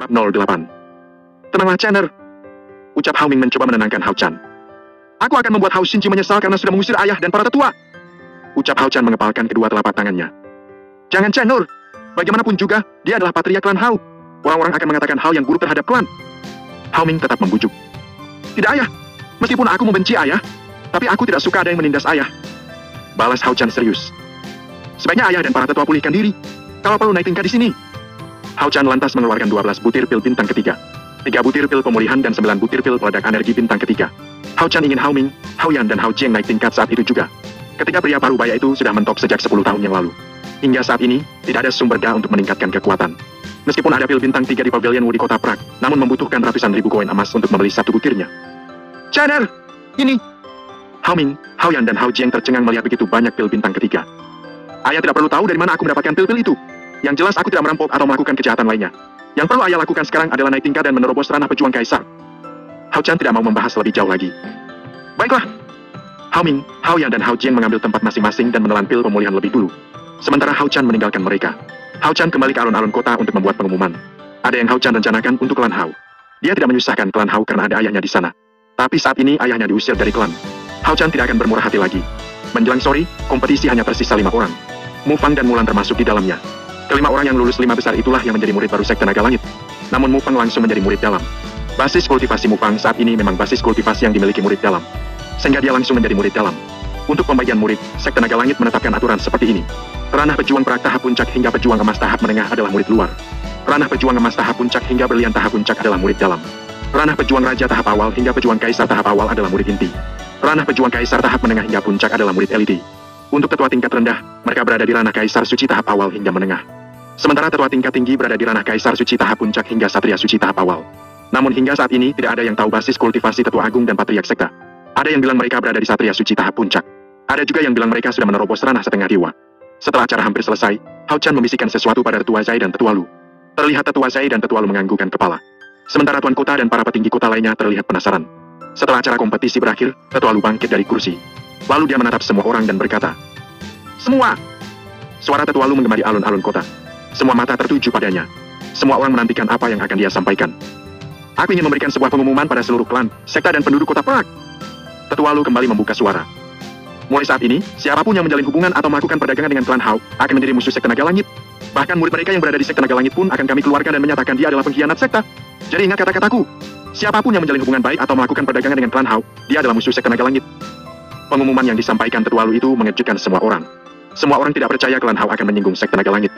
Bab 08. Tenanglah, Channer. Ucap Hao Ming mencoba menenangkan Hao Chan. Aku akan membuat Hao Xinji menyesal karena sudah mengusir ayah dan para tetua. Ucap Hao Chan mengepalkan kedua telapak tangannya. Jangan, Channer. Bagaimanapun juga, dia adalah patria klan Hao. Orang-orang akan mengatakan hal yang buruk terhadap klan. Hao Ming tetap membujuk. Tidak, ayah. Meskipun aku membenci ayah, tapi aku tidak suka ada yang menindas ayah. Balas Hao Chan serius. Sebaiknya ayah dan para tetua pulihkan diri. Kalau perlu naik tingkat di sini. Hao Chan lantas mengeluarkan 12 butir pil bintang ketiga. 3 butir pil pemulihan dan 9 butir pil peledak energi bintang ketiga. Hao Chan ingin Hao Ming, Hao Yan dan Hao Jiang naik tingkat saat itu juga. Ketika pria parubaya itu sudah mentok sejak 10 tahun yang lalu. Hingga saat ini, tidak ada sumber daya untuk meningkatkan kekuatan. Meskipun ada pil bintang 3 di Pavilion Wu di kota Prague, namun membutuhkan ratusan ribu koin emas untuk membeli satu butirnya. Channer, ini. Hao Ming, Hao Yan dan Hao Jiang tercengang melihat begitu banyak pil bintang ketiga. Ayah tidak perlu tahu dari mana aku mendapatkan pil-pil itu. Yang jelas aku tidak merampok atau melakukan kejahatan lainnya. Yang perlu ayah lakukan sekarang adalah naik tingkat dan menerobos ranah pejuang kaisar. Hao Chan tidak mau membahas lebih jauh lagi. Baiklah. Hao Ming, Hao Yan dan Hao Jiang mengambil tempat masing-masing dan menelan pil pemulihan lebih dulu. Sementara Hao Chan meninggalkan mereka. Hao Chan kembali ke alun-alun kota untuk membuat pengumuman. Ada yang Hao Chan rencanakan untuk klan Hao. Dia tidak menyusahkan klan Hao karena ada ayahnya di sana. Tapi saat ini ayahnya diusir dari klan. Hao Chan tidak akan bermurah hati lagi. Menjelang sore, kompetisi hanya tersisa 5 orang. Mu Fang dan Mulan termasuk di dalamnya. Kelima orang yang lulus 5 besar itulah yang menjadi murid baru Sekte Naga Langit. Namun Mu Fang langsung menjadi murid dalam. Basis kultivasi Mu Fang saat ini memang basis kultivasi yang dimiliki murid dalam. Sehingga dia langsung menjadi murid dalam. Untuk pembagian murid, Sekte Naga Langit menetapkan aturan seperti ini. Ranah pejuang perak tahap puncak hingga pejuang emas tahap menengah adalah murid luar. Ranah pejuang emas tahap puncak hingga berlian tahap puncak adalah murid dalam. Ranah pejuang raja tahap awal hingga pejuang kaisar tahap awal adalah murid inti. Ranah pejuang kaisar tahap menengah hingga puncak adalah murid elite. Untuk tetua tingkat rendah, mereka berada di ranah kaisar suci tahap awal hingga menengah. Sementara tetua tingkat tinggi berada di ranah kaisar suci tahap puncak hingga satria suci tahap awal. Namun hingga saat ini tidak ada yang tahu basis kultivasi tetua agung dan patriark sekte. Ada yang bilang mereka berada di satria suci tahap puncak. Ada juga yang bilang mereka sudah menerobos ranah setengah dewa. Setelah acara hampir selesai, Hao Chan membisikkan sesuatu pada tetua Zai dan tetua Lu. Terlihat tetua Zai dan tetua Lu menganggukkan kepala. Sementara tuan kota dan para petinggi kota lainnya terlihat penasaran. Setelah acara kompetisi berakhir, tetua Lu bangkit dari kursi. Lalu dia menatap semua orang dan berkata, "Semua!" Suara tetua Lu menggema di alun-alun kota. Semua mata tertuju padanya. Semua orang menantikan apa yang akan dia sampaikan. Aku ingin memberikan sebuah pengumuman pada seluruh klan, sekte dan penduduk kota Prague. Tetua Lu kembali membuka suara. Mulai saat ini, siapapun yang menjalin hubungan atau melakukan perdagangan dengan klan Hao akan menjadi musuh Sekte Naga Langit. Bahkan murid mereka yang berada di Sekte Naga Langit pun akan kami keluarkan dan menyatakan dia adalah pengkhianat sekte. Jadi ingat kata-kataku. Siapapun yang menjalin hubungan baik atau melakukan perdagangan dengan klan Hao, dia adalah musuh Sekte Naga Langit. Pengumuman yang disampaikan Tetua Lu itu mengejutkan semua orang. Semua orang tidak percaya klan Hao akan menyinggung Sekte Naga Langit.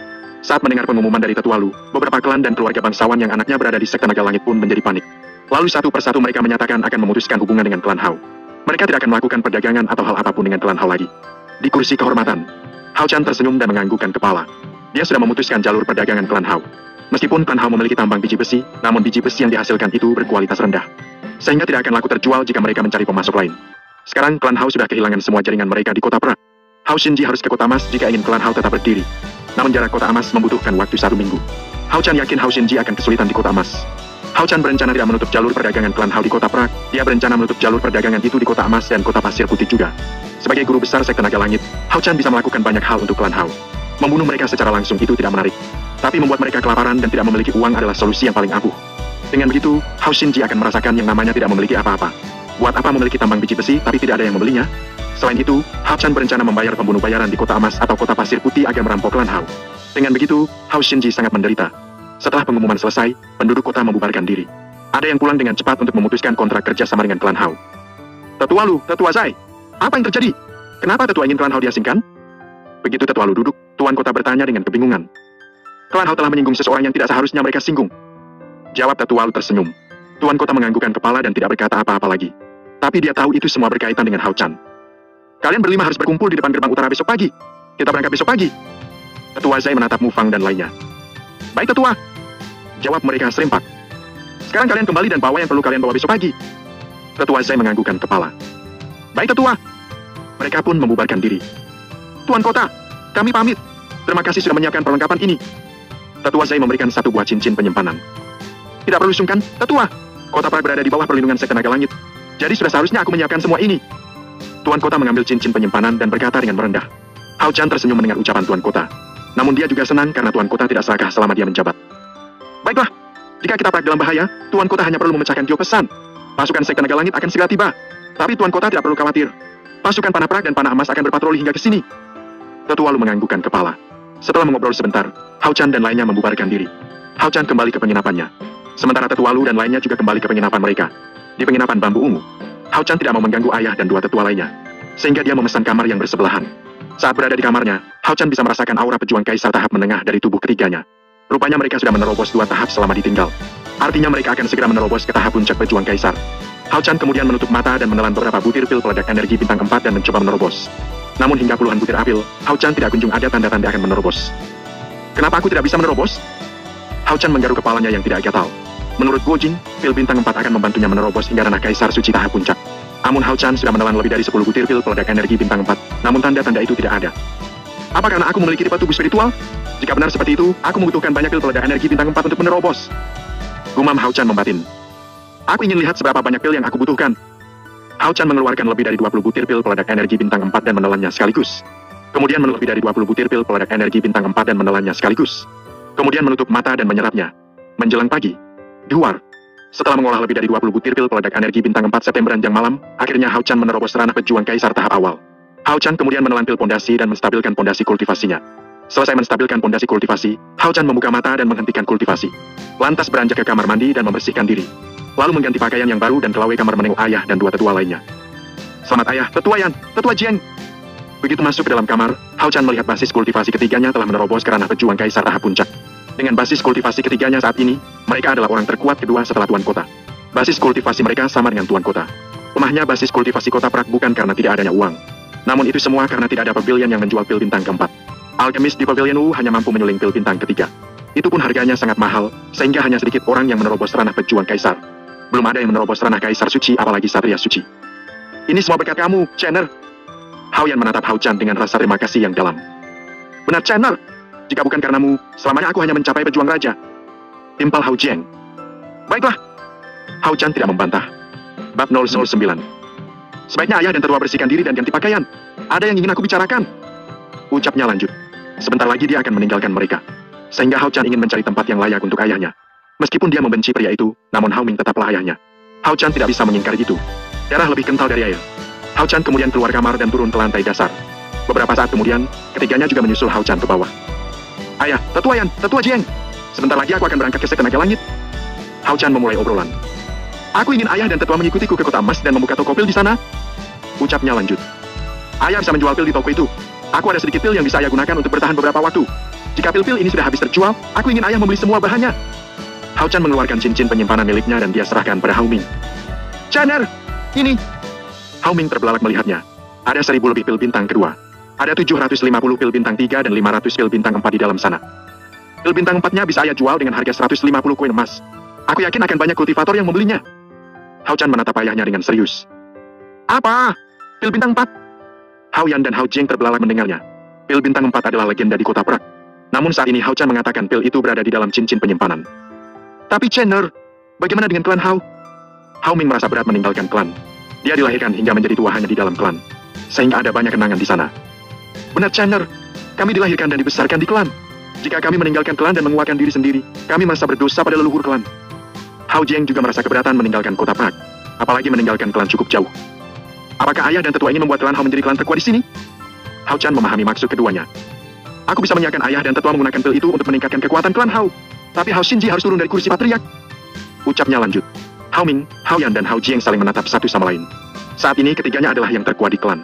Saat mendengar pengumuman dari Tetua Lu, beberapa klan dan keluarga bangsawan yang anaknya berada di Sekte Naga Langit pun menjadi panik. Lalu satu persatu mereka menyatakan akan memutuskan hubungan dengan klan Hao. Mereka tidak akan melakukan perdagangan atau hal apapun dengan klan Hao lagi. Di kursi kehormatan, Hao Chan tersenyum dan menganggukkan kepala. Dia sudah memutuskan jalur perdagangan klan Hao. Meskipun klan Hao memiliki tambang biji besi, namun biji besi yang dihasilkan itu berkualitas rendah. Sehingga tidak akan laku terjual jika mereka mencari pemasok lain. Sekarang klan Hao sudah kehilangan semua jaringan mereka di kota Prague. Hao Xinji harus ke kota emas jika ingin klan Hao tetap berdiri. Namun jarak kota emas membutuhkan waktu 1 minggu. Hao Chan yakin Hao Xinji akan kesulitan di kota emas. Hao Chan berencana tidak menutup jalur perdagangan klan Hao di kota Prague. Dia berencana menutup jalur perdagangan itu di kota emas dan kota pasir putih juga. Sebagai guru besar Sekte Naga Langit, Hao Chan bisa melakukan banyak hal untuk klan Hao. Membunuh mereka secara langsung itu tidak menarik. Tapi membuat mereka kelaparan dan tidak memiliki uang adalah solusi yang paling ampuh. Dengan begitu, Hao Xinji akan merasakan yang namanya tidak memiliki apa-apa. Buat apa memiliki tambang biji besi tapi tidak ada yang membelinya? Selain itu, Hao Chan berencana membayar pembunuh bayaran di kota emas atau kota pasir putih agar merampok klan Hao. Dengan begitu, Hao Xinji sangat menderita. Setelah pengumuman selesai, penduduk kota membubarkan diri. Ada yang pulang dengan cepat untuk memutuskan kontrak kerja sama dengan klan Hao. Tetua Lu, Tetua Zai, apa yang terjadi? Kenapa Tetua ingin klan Hao diasingkan? Begitu Tetua Lu duduk, Tuan Kota bertanya dengan kebingungan. Klan Hao telah menyinggung seseorang yang tidak seharusnya mereka singgung. Jawab Tetua Lu tersenyum. Tuan Kota menganggukkan kepala dan tidak berkata apa-apa lagi. Tapi dia tahu itu semua berkaitan dengan Hao Chan. Kalian berlima harus berkumpul di depan gerbang utara besok pagi. Kita berangkat besok pagi. Tetua Zai menatap Mu Fang dan lainnya. Baik Tetua. Jawab mereka serempak. Sekarang kalian kembali dan bawa yang perlu kalian bawa besok pagi. Tetua Zai menganggukkan kepala. Baik Tetua. Mereka pun membubarkan diri. Tuan Kota, kami pamit. Terima kasih sudah menyiapkan perlengkapan ini. Tetua Zai memberikan satu buah cincin penyimpanan. Tidak perlu sungkan, Tetua. Kota Prague berada di bawah perlindungan Sekte Naga Langit. Jadi sudah seharusnya aku menyiapkan semua ini. Tuan Kota mengambil cincin penyimpanan dan berkata dengan merendah. Hao Chan tersenyum mendengar ucapan Tuan Kota. Namun dia juga senang karena Tuan Kota tidak serakah selama dia menjabat. Baiklah. Jika kita prak dalam bahaya, Tuan Kota hanya perlu memecahkan Gio pesan. Pasukan Sekte Naga Langit akan segera tiba. Tapi Tuan Kota tidak perlu khawatir. Pasukan Panah Perak dan Panah Emas akan berpatroli hingga ke sini. Tetua Lu menganggukkan kepala. Setelah mengobrol sebentar, Hao Chan dan lainnya membubarkan diri. Hao Chan kembali ke penginapannya. Sementara Tetua Lu dan lainnya juga kembali ke penginapan mereka. Di penginapan Bambu Ungu, Hao Chan tidak mau mengganggu ayah dan dua tetua lainnya, sehingga dia memesan kamar yang bersebelahan. Saat berada di kamarnya, Hao Chan bisa merasakan aura pejuang kaisar tahap menengah dari tubuh ketiganya. Rupanya mereka sudah menerobos 2 tahap selama ditinggal. Artinya mereka akan segera menerobos ke tahap puncak pejuang kaisar. Hao Chan kemudian menutup mata dan menelan beberapa butir pil peledak energi bintang 4 dan mencoba menerobos. Namun hingga puluhan butir apil, Hao Chan tidak kunjung ada tanda-tanda akan menerobos. Kenapa aku tidak bisa menerobos? Hao Chan menggaruk kepalanya yang tidak gatal. Menurut Guo Jing, pil bintang 4 akan membantunya menerobos hingga ranah kaisar suci tahap puncak. Namun Hao Chan sudah menelan lebih dari 10 butir pil peledak energi bintang 4, namun tanda-tanda itu tidak ada. Apa karena aku memiliki tipe tubuh spiritual? Jika benar seperti itu, aku membutuhkan banyak pil peledak energi bintang 4 untuk menerobos. Gumam Hao Chan membatin. Aku ingin lihat seberapa banyak pil yang aku butuhkan. Hao Chan mengeluarkan lebih dari 20 butir pil peledak energi bintang 4 dan menelannya sekaligus. Kemudian lebih dari 20 butir pil peledak energi bintang 4 dan menelannya sekaligus. Kemudian menutup mata dan menyerapnya. Menjelang pagi, Duar. Setelah mengolah lebih dari 20 butir pil peledak energi bintang 4 September ranjang malam, akhirnya Hao Chan menerobos ranah pejuang kaisar tahap awal. Hao Chan kemudian menelan pil pondasi dan menstabilkan pondasi kultivasinya. Selesai menstabilkan pondasi kultivasi, Hao Chan membuka mata dan menghentikan kultivasi. Lantas beranjak ke kamar mandi dan membersihkan diri. Lalu mengganti pakaian yang baru dan kelawai kamar menengok ayah dan dua tetua lainnya. Selamat ayah, Tetua Yan, Tetua Jiang. Begitu masuk ke dalam kamar, Hao Chan melihat basis kultivasi ketiganya telah menerobos ke ranah pejuang kaisar tahap puncak. Dengan basis kultivasi ketiganya saat ini, mereka adalah orang terkuat kedua setelah Tuan Kota. Basis kultivasi mereka sama dengan Tuan Kota. Lemahnya basis kultivasi Kota Perak bukan karena tidak adanya uang. Namun itu semua karena tidak ada pavilion yang menjual pil bintang keempat. Alkemis di pavilion U hanya mampu menyuling pil bintang ketiga. Itu pun harganya sangat mahal, sehingga hanya sedikit orang yang menerobos ranah pejuang kaisar. Belum ada yang menerobos ranah kaisar suci apalagi satria suci. Ini semua berkat kamu, Chenner. Hao Yan menatap Hao Chan dengan rasa terima kasih yang dalam. Benar, Chenner. Jika bukan karenamu, selamanya aku hanya mencapai pejuang raja. Timpal Hao Jiang. Baiklah. Hao Chan tidak membantah. Bab 009. Sebaiknya ayah dan tetua bersihkan diri dan ganti pakaian. Ada yang ingin aku bicarakan. Ucapnya lanjut. Sebentar lagi dia akan meninggalkan mereka. Sehingga Hao Chan ingin mencari tempat yang layak untuk ayahnya. Meskipun dia membenci pria itu, namun Hao Ming tetaplah ayahnya. Hao Chan tidak bisa mengingkari itu. Darah lebih kental dari air. Hao Chan kemudian keluar kamar dan turun ke lantai dasar. Beberapa saat kemudian, ketiganya juga menyusul Hao Chan ke bawah. Ayah, Tetua Yan, Tetua Jiang. Sebentar lagi aku akan berangkat ke Sekte Naga Langit. Hao Chan memulai obrolan. Aku ingin ayah dan tetua mengikutiku ke Kota Emas dan membuka toko pil di sana. Ucapnya lanjut. Ayah bisa menjual pil di toko itu. Aku ada sedikit pil yang bisa ayah gunakan untuk bertahan beberapa waktu. Jika pil-pil ini sudah habis terjual, aku ingin ayah membeli semua bahannya. Hao Chan mengeluarkan cincin penyimpanan miliknya dan dia serahkan pada Hao Ming. Chenner, ini. Hao Ming terbelalak melihatnya. Ada 1000 lebih pil bintang kedua. Ada 750 pil bintang 3 dan 500 pil bintang 4 di dalam sana. Pil bintang 4-nya bisa ayah jual dengan harga 150 koin emas. Aku yakin akan banyak kultivator yang membelinya. Hao Chan menatap ayahnya dengan serius. Apa? Pil bintang 4? Hao Yan dan Hao Jing terbelalak mendengarnya. Pil bintang 4 adalah legenda di Kota Perak. Namun saat ini Hao Chan mengatakan pil itu berada di dalam cincin penyimpanan. Tapi Chenner, bagaimana dengan klan Hao? Hao Ming merasa berat meninggalkan klan. Dia dilahirkan hingga menjadi tua hanya di dalam klan. Sehingga ada banyak kenangan di sana. Benar Chenner, kami dilahirkan dan dibesarkan di klan. Jika kami meninggalkan klan dan menguatkan diri sendiri, kami merasa berdosa pada leluhur klan. Hao Jiang juga merasa keberatan meninggalkan Kota Perak. Apalagi meninggalkan klan cukup jauh. Apakah ayah dan tetua ini membuat klan Hao menjadi klan terkuat di sini? Hao Chan memahami maksud keduanya. Aku bisa menyiapkan ayah dan tetua menggunakan pil itu untuk meningkatkan kekuatan klan Hao. Tapi Hao Shinji harus turun dari kursi patriark. Ucapnya lanjut. Hao Ming, Hao Yan dan Hao Jiang saling menatap satu sama lain. Saat ini ketiganya adalah yang terkuat di klan.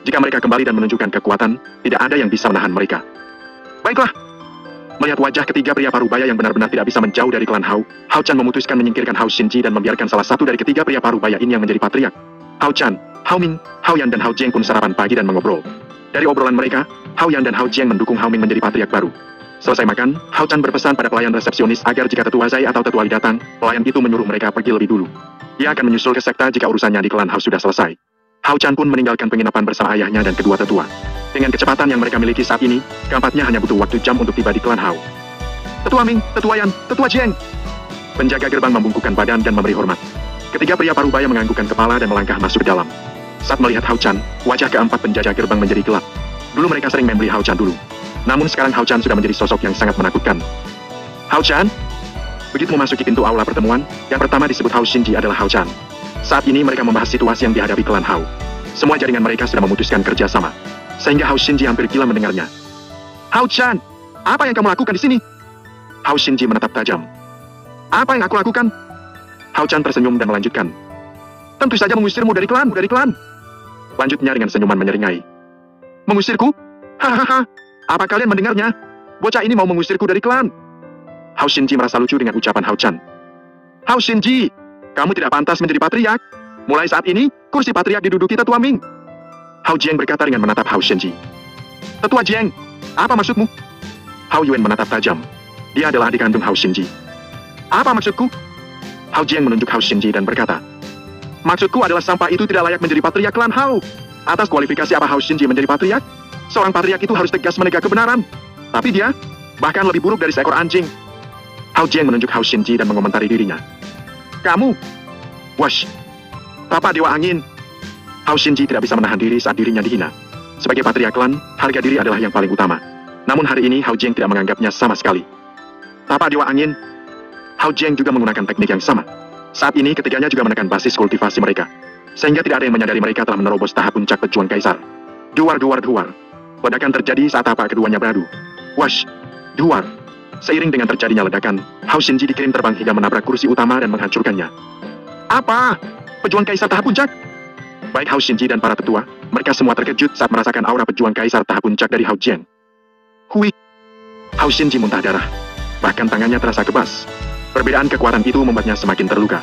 Jika mereka kembali dan menunjukkan kekuatan, tidak ada yang bisa menahan mereka. Baiklah. Melihat wajah ketiga pria parubaya yang benar-benar tidak bisa menjauh dari klan Hao, Hao Chan memutuskan menyingkirkan Hao Shinji dan membiarkan salah satu dari ketiga pria parubaya ini yang menjadi patriark. Hao Chan, Hao Ming, Hao Yan dan Hao Jiang pun sarapan pagi dan mengobrol. Dari obrolan mereka, Hao Yan dan Hao Jiang mendukung Hao Ming menjadi patriark baru. Selesai makan, Hao Chan berpesan pada pelayan resepsionis agar jika Tetua Zai atau Tetua Li datang, pelayan itu menyuruh mereka pergi lebih dulu. Dia akan menyusul ke sekta jika urusannya di klan Hao sudah selesai. Hao Chan pun meninggalkan penginapan bersama ayahnya dan kedua tetua. Dengan kecepatan yang mereka miliki saat ini, keempatnya hanya butuh waktu jam untuk tiba di klan Hao. Tetua Ming, Tetua Yan, Tetua Jiang. Penjaga gerbang membungkukkan badan dan memberi hormat. Ketiga pria parubaya menganggukkan kepala dan melangkah masuk ke dalam. Saat melihat Hao Chan, wajah keempat penjaga gerbang menjadi gelap. Dulu mereka sering membeli Hao Chan dulu. Namun sekarang Hao Chan sudah menjadi sosok yang sangat menakutkan. Hao Chan? Begitu memasuki pintu aula pertemuan, yang pertama disebut Hao Shinji adalah Hao Chan. Saat ini mereka membahas situasi yang dihadapi klan Hao. Semua jaringan mereka sudah memutuskan kerjasama, sehingga Hao Shinji hampir gila mendengarnya. Hao Chan, apa yang kamu lakukan di sini? Hao Shinji menatap tajam. Apa yang aku lakukan? Hao Chan tersenyum dan melanjutkan. Tentu saja mengusirmu dari klan. Lanjutnya dengan senyuman menyeringai. Mengusirku? Hahaha, apa kalian mendengarnya? Bocah ini mau mengusirku dari klan. Hao Shinji merasa lucu dengan ucapan Hao Chan. Hao Shinji, kamu tidak pantas menjadi patriark. Mulai saat ini, kursi patriark diduduki Tetua Ming. Hao Jiang berkata dengan menatap Hao Shinji. Tetua Jiang, apa maksudmu? Hao Yuan menatap tajam. Dia adalah adik kandung Hao Shinji. Apa maksudku? Hao Jiang menunjuk Hao Shinji dan berkata, maksudku adalah sampah itu tidak layak menjadi patriark klan Hao. Atas kualifikasi apa Hao Shinji menjadi patriark? Seorang patriark itu harus tegas menegak kebenaran. Tapi dia, bahkan lebih buruk dari seekor anjing. Hao Jiang menunjuk Hao Shinji dan mengomentari dirinya. Kamu? Wash. Papa Dewa Angin. Hao Shinji tidak bisa menahan diri saat dirinya dihina. Sebagai patriark klan, harga diri adalah yang paling utama. Namun hari ini Hao Jiang tidak menganggapnya sama sekali. Papa Dewa Angin. Hao Jiang juga menggunakan teknik yang sama. Saat ini ketiganya juga menekan basis kultivasi mereka. Sehingga tidak ada yang menyadari mereka telah menerobos tahap puncak pejuang kaisar. Duar. Ledakan terjadi saat tapak keduanya beradu. Wash. Duar. Seiring dengan terjadinya ledakan, Hao Shinji dikirim terbang hingga menabrak kursi utama dan menghancurkannya. Apa? Pejuang kaisar tahap puncak? Baik Hao Shinji dan para tetua, mereka semua terkejut saat merasakan aura pejuang kaisar tahap puncak dari Hao Jiang. Hui. Hao Shinji muntah darah. Bahkan tangannya terasa kebas. Perbedaan kekuatan itu membuatnya semakin terluka.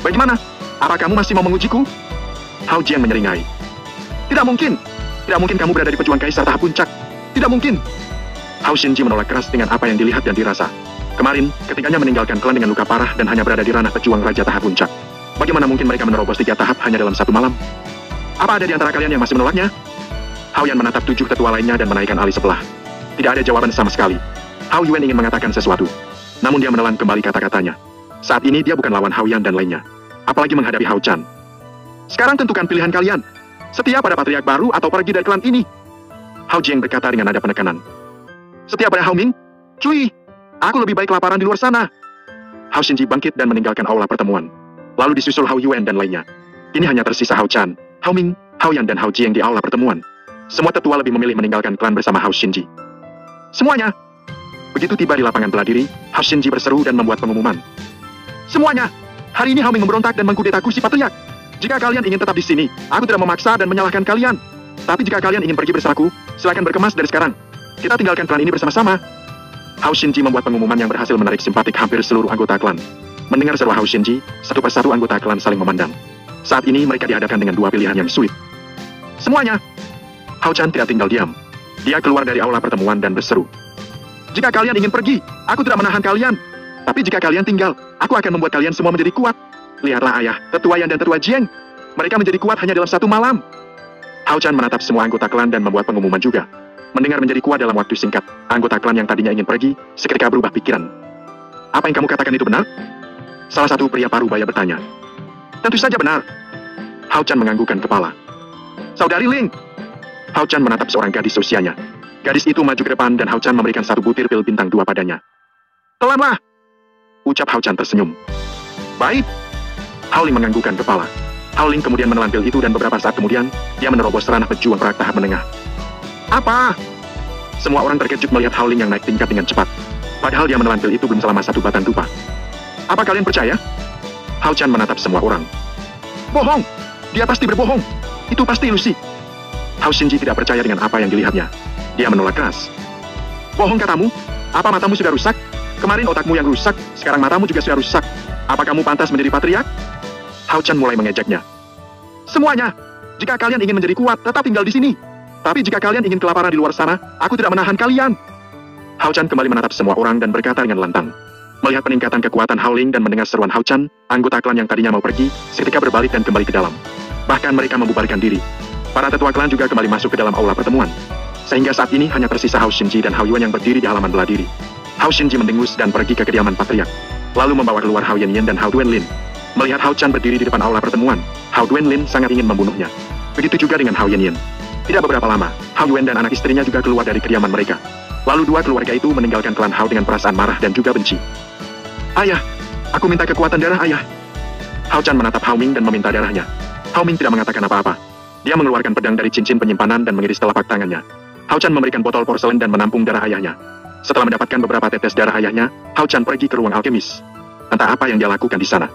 Bagaimana? Apa kamu masih mau mengujiku? Hao Jiang menyeringai. Tidak mungkin. Tidak mungkin kamu berada di pejuang kaisar tahap puncak. Tidak mungkin. Hao Shinji menolak keras dengan apa yang dilihat dan dirasa. Kemarin, ketiganya meninggalkan klan dengan luka parah dan hanya berada di ranah pejuang raja tahap puncak. Bagaimana mungkin mereka menerobos 3 tahap hanya dalam 1 malam? Apa ada di antara kalian yang masih menolaknya? Hao Yan menatap 7 tetua lainnya dan menaikkan alis sebelah. Tidak ada jawaban sama sekali. Hao Yuan ingin mengatakan sesuatu. Namun dia menelan kembali kata-katanya. Saat ini dia bukan lawan Hao Yan dan lainnya. Apalagi menghadapi Hao Chan. Sekarang tentukan pilihan kalian. Setia pada patriark baru atau pergi dari klan ini? Hao Jiang berkata dengan nada penekanan. Setia pada Hao Ming? Cui, aku lebih baik kelaparan di luar sana. Hao Shinji bangkit dan meninggalkan aula pertemuan. Lalu disusul Hao Yuan dan lainnya. Kini hanya tersisa Hao Chan, Hao Ming, Hao Yan dan Hao Jiang di aula pertemuan. Semua tetua lebih memilih meninggalkan klan bersama Hao Shinji. Semuanya. Begitu tiba di lapangan bela diri, Hao Shinji berseru dan membuat pengumuman. Semuanya, hari ini Hao Ming memberontak dan mengkudeta kursi patriark. Jika kalian ingin tetap di sini, aku tidak memaksa dan menyalahkan kalian. Tapi jika kalian ingin pergi bersamaku, silakan berkemas dari sekarang. Kita tinggalkan klan ini bersama-sama. Hao Shinji membuat pengumuman yang berhasil menarik simpatik hampir seluruh anggota klan. Mendengar seru Hao Shinji, satu persatu anggota klan saling memandang. Saat ini mereka dihadapkan dengan 2 pilihan yang sulit. Semuanya. Hao Chan tidak tinggal diam. Dia keluar dari aula pertemuan dan berseru. Jika kalian ingin pergi, aku tidak menahan kalian. Tapi jika kalian tinggal, aku akan membuat kalian semua menjadi kuat. Lihatlah ayah, tetua Yan dan tetua Jiang. Mereka menjadi kuat hanya dalam 1 malam. Hao Chan menatap semua anggota klan dan membuat pengumuman juga. Mendengar menjadi kuat dalam waktu singkat, anggota klan yang tadinya ingin pergi, seketika berubah pikiran. Apa yang kamu katakan itu benar? Salah satu pria parubaya bertanya. Tentu saja benar. Hao Chan menganggukkan kepala. Saudari Ling. Hao Chan menatap seorang gadis usianya. Gadis itu maju ke depan dan Hao Chan memberikan 1 butir pil bintang 2 padanya. Telanlah! Ucap Hao Chan tersenyum. Baik. Hao Ling menganggukkan kepala. Hao Ling kemudian menelan pil itu dan beberapa saat kemudian, dia menerobos ranah pejuang perak tahap menengah. Apa? Semua orang terkejut melihat Hao Ling yang naik tingkat dengan cepat. Padahal dia menelan pil itu belum selama 1 batang tupa. Apa kalian percaya? Hao Chan menatap semua orang. Bohong! Dia pasti berbohong! Itu pasti ilusi! Hao Shinji tidak percaya dengan apa yang dilihatnya. Dia menolak keras. Bohong katamu? Apa matamu sudah rusak? Kemarin otakmu yang rusak, sekarang matamu juga sudah rusak. Apa kamu pantas menjadi patriark? Hao Chan mulai mengejeknya. Semuanya! Jika kalian ingin menjadi kuat, tetap tinggal di sini. Tapi jika kalian ingin kelaparan di luar sana, aku tidak menahan kalian. Hao Chan kembali menatap semua orang dan berkata dengan lantang. Melihat peningkatan kekuatan Hao Ling dan mendengar seruan Hao Chan, anggota klan yang tadinya mau pergi, seketika berbalik dan kembali ke dalam. Bahkan mereka membubarkan diri. Para tetua klan juga kembali masuk ke dalam aula pertemuan. Sehingga saat ini hanya tersisa Hao Shinji dan Hao Yuan yang berdiri di halaman bela diri. Hao Shinji mendengus dan pergi ke kediaman patriark. Lalu membawa keluar Hao Yanyan dan Hao Duenlin. Melihat Hao Chan berdiri di depan aula pertemuan, Hao Duenlin sangat ingin membunuhnya. Begitu juga dengan Hao Yanyan. Tidak beberapa lama, Hao Yuan dan anak istrinya juga keluar dari kediaman mereka. Lalu 2 keluarga itu meninggalkan klan Hao dengan perasaan marah dan juga benci. Ayah, aku minta kekuatan darah ayah. Hao Chan menatap Hao Ming dan meminta darahnya. Hao Ming tidak mengatakan apa-apa. Dia mengeluarkan pedang dari cincin penyimpanan dan mengiris telapak tangannya. Hao Chan memberikan botol porselen dan menampung darah ayahnya. Setelah mendapatkan beberapa tetes darah ayahnya, Hao Chan pergi ke ruang alkemis. Entah apa yang dia lakukan di sana.